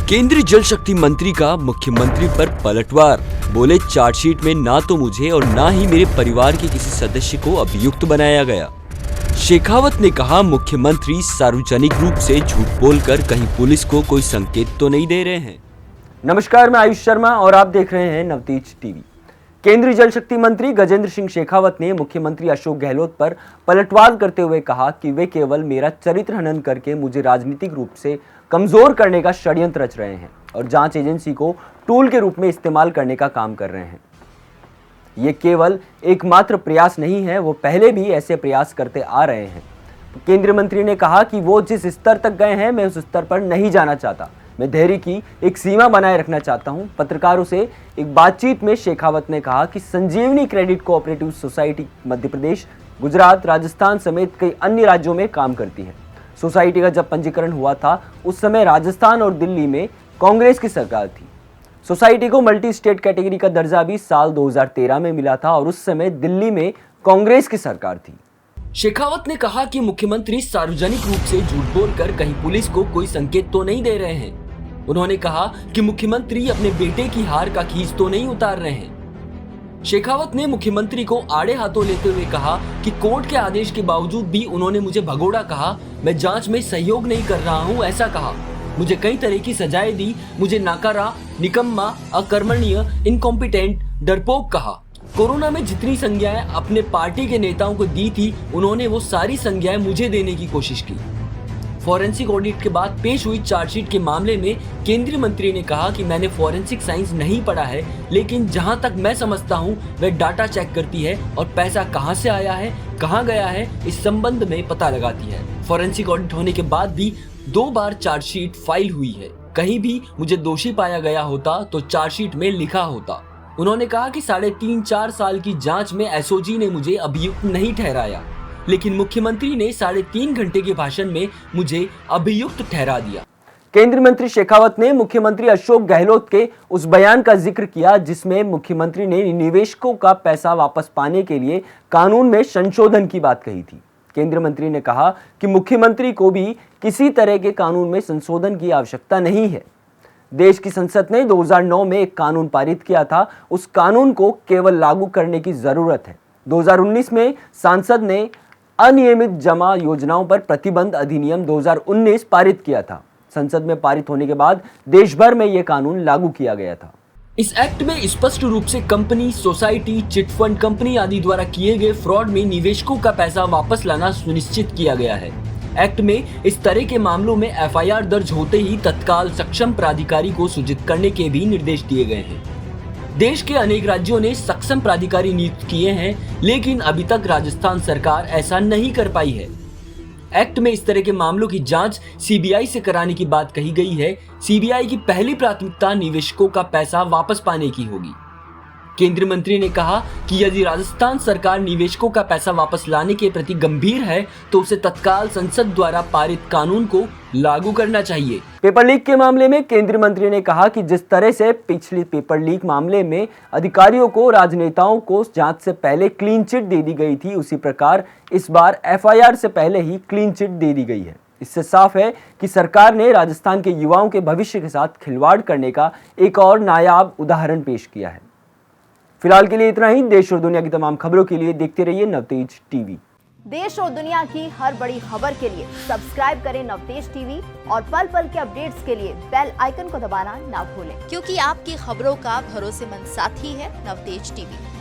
केंद्रीय जल शक्ति मंत्री का मुख्यमंत्री पर पलटवार। बोले चार्जशीट में ना तो मुझे और ना ही मेरे परिवार के किसी सदस्य को अभियुक्त बनाया गया। शेखावत ने कहा, मुख्यमंत्री सार्वजनिक रूप से झूठ बोलकर कहीं पुलिस को कोई संकेत तो नहीं दे रहे हैं। नमस्कार, मैं आयुष शर्मा और आप देख रहे हैं नवतेज टीवी। केंद्रीय जल शक्ति मंत्री गजेंद्र सिंह शेखावत ने मुख्यमंत्री अशोक गहलोत पर पलटवार करते हुए कहा कि वे केवल मेरा चरित्र हनन करके मुझे राजनीतिक रूप से कमजोर करने का षड्यंत्र रच रहे हैं और जांच एजेंसी को टूल के रूप में इस्तेमाल करने का काम कर रहे हैं। ये केवल एकमात्र प्रयास नहीं है, वो पहले भी ऐसे प्रयास करते आ रहे हैं। केंद्रीय मंत्री ने कहा कि वो जिस स्तर तक गए हैं, मैं उस स्तर पर नहीं जाना चाहता। मैं धैर्य की एक सीमा बनाए रखना चाहता हूं। पत्रकारों से एक बातचीत में शेखावत ने कहा कि संजीवनी credit cooperative society Madhya Pradesh, Gujarat, Rajasthan समेत कई अन्य राज्यों में काम करती है। सोसाइटी का जब पंजीकरण हुआ था, उस समय राजस्थान और दिल्ली में कांग्रेस की सरकार थी। सोसाइटी को मल्टी स्टेट कैटेगरी का दर्जा भी साल 2013 में मिला था और उस समय दिल्ली में कांग्रेस की सरकार थी। शेखावत ने कहा कि मुख्यमंत्री सार्वजनिक रूप से झूठ बोलकर कहीं पुलिस को कोई संकेत तो नहीं दे रहे हैं। उन्होंने कहा कि मुख्यमंत्री अपने बेटे की हार का खींच तो नहीं उतार रहे हैं। शेखावत ने मुख्यमंत्री को आड़े हाथों लेते हुए कहा कि कोर्ट के आदेश के बावजूद भी उन्होंने मुझे भगोड़ा कहा, मैं जांच में सहयोग नहीं कर रहा हूं ऐसा कहा, मुझे कई तरह की सजाएं दी, मुझे नाकारा, निकम्मा, अकर्मण्य, इनकॉम्पिटेंट, डरपोक कहा। कोरोना में जितनी संज्ञाएं अपने पार्टी के नेताओं को दी थी, उन्होंने वो सारी संज्ञाएं मुझे देने की कोशिश की। फॉरेंसिक ऑडिट के बाद पेश हुई चार्जशीट के मामले में केंद्रीय मंत्री ने कहा कि मैंने फॉरेंसिक साइंस नहीं पढ़ा है, लेकिन जहां तक मैं समझता हूं वह डाटा चेक करती है और पैसा कहां से आया है, कहां गया है, इस संबंध में पता लगाती है। फॉरेंसिक ऑडिट होने के बाद भी 2 बार चार्जशीट फाइल हुई है। कहीं भी मुझे दोषी पाया गया होता तो चार्जशीट में लिखा होता। उन्होंने कहा कि 3.5-4 साल की जांच में एसओजी ने मुझे अभियुक्त नहीं ठहराया, लेकिन मुख्यमंत्री ने 3.5 घंटे के भाषण में मुझे अभियुक्त ठहरा दिया। केंद्रीय मंत्री शेखावत ने मुख्यमंत्री अशोक गहलोत के उस बयान का जिक्र किया जिसमें मुख्यमंत्री ने निवेशकों का पैसा वापस पाने के लिए कानून में संशोधन की बात कही थी। केंद्रीय मंत्री ने कहा कि मुख्यमंत्री को भी किसी तरह के कानून में संशोधन की आवश्यकता नहीं है। देश की संसद ने 2009 में एक कानून पारित किया था, उस कानून को केवल लागू करने की जरूरत है। 2019 में सांसद ने अनियमित जमा योजनाओं पर प्रतिबंध अधिनियम 2019 पारित किया था। संसद में पारित होने के बाद देश भर में यह कानून लागू किया गया था। इस एक्ट में स्पष्ट रूप से कंपनी, सोसाइटी, चिटफंड कंपनी आदि द्वारा किए गए फ्रॉड में निवेशकों का पैसा वापस लाना सुनिश्चित किया गया है। एक्ट में इस तरह के मामलों में एफआईआर दर्ज होते ही तत्काल सक्षम प्राधिकारी को सूचित करने के भी निर्देश दिए गए हैं। देश के अनेक राज्यों ने सक्षम प्राधिकारी नियुक्त किए हैं, लेकिन अभी तक राजस्थान सरकार ऐसा नहीं कर पाई है। एक्ट में इस तरह के मामलों की जांच सीबीआई से कराने की बात कही गई है। सीबीआई की पहली प्राथमिकता निवेशकों का पैसा वापस पाने की होगी। केंद्रीय मंत्री ने कहा कि यदि राजस्थान सरकार निवेशकों का पैसा वापस लाने के प्रति गंभीर है तो उसे तत्काल संसद द्वारा पारित कानून को लागू करना चाहिए। पेपर लीक के मामले में केंद्रीय मंत्री ने कहा कि जिस तरह से पिछले पेपर लीक मामले में अधिकारियों को, राजनेताओं को जांच से पहले क्लीन चिट दे दी गई थी, उसी प्रकार इस बार एफआईआर से पहले ही क्लीन चिट दे दी गई है। इससे साफ है कि सरकार ने राजस्थान के युवाओं के भविष्य के साथ खिलवाड़ करने का एक और नायाब उदाहरण पेश किया है। फिलहाल के लिए इतना ही। देश और दुनिया की तमाम खबरों के लिए देखते रहिए नवतेज टीवी। देश और दुनिया की हर बड़ी खबर के लिए सब्सक्राइब करें नवतेज टीवी और पल पल के अपडेट्स के लिए बेल आइकन को दबाना ना भूलें, क्योंकि आपकी खबरों का भरोसेमंद साथी है नवतेज टीवी।